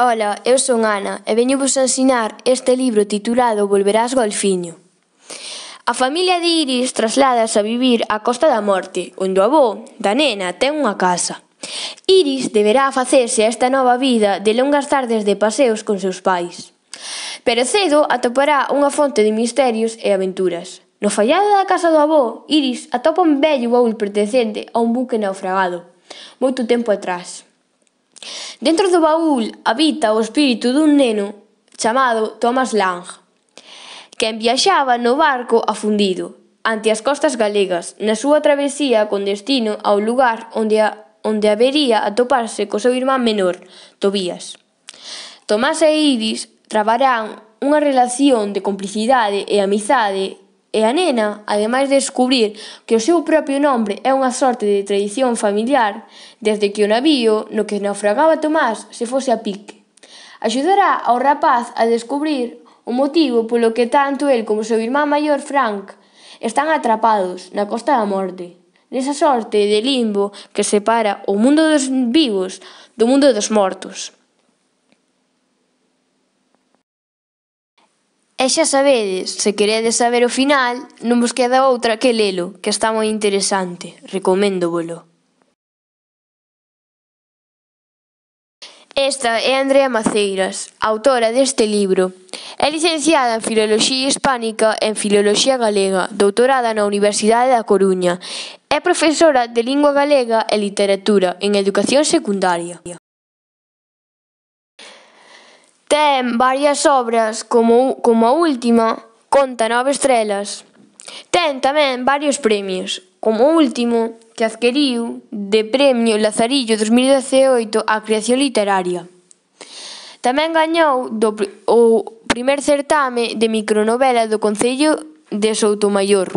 Ola, eu son Ana e veñovos a ensinar este libro titulado Volverás golfiño. A familia de Iris trasládase a vivir á Costa da Morte, onde o avó da nena ten unha casa. Iris deberá facerse a esta nova vida de longas tardes de paseos con seus pais. Pero cedo atopará unha fonte de misterios e aventuras. No fallado da casa do avó, Iris atopa un vello baúl pertencente a un buque naufragado, moito tempo atrás. Dentro do baúl habita o espírito dun neno chamado Thomas Lang, quen viaxaba no barco afundido ante as costas galegas na súa travesía con destino ao lugar onde habería atoparse co seu irmán menor, Tobías. Tomás e Iris trabarán unha relación de complicidade e amizade e a nena, ademais de descubrir que o seu propio nombre é unha sorte de tradición familiar, desde que o navío no que naufragaba Tomás se fose a pique. Axudará ao rapaz a descubrir o motivo polo que tanto el como o seu irmán maior Frank están atrapados na Costa da Morte, nesa sorte de limbo que separa o mundo dos vivos do mundo dos mortos. E xa sabedes, se queredes saber o final, non vos queda outra que lelo, que está moi interesante, recoméndovolo. Esta é Andrea Maceiras, autora deste libro. É licenciada en Filoloxía Hispánica e en Filoloxía Galega, doutorada na Universidade da Coruña. É profesora de Lingua Galega e Literatura en Educación Secundaria. Ten varias obras, como a última, Conta 9 estrelas. Ten tamén varios premios, como o último, que adquiriu de Premio Lazarillo 2018 á creación literaria. Tamén gañou o primer certame de micronovela do Concello de Soutomaior.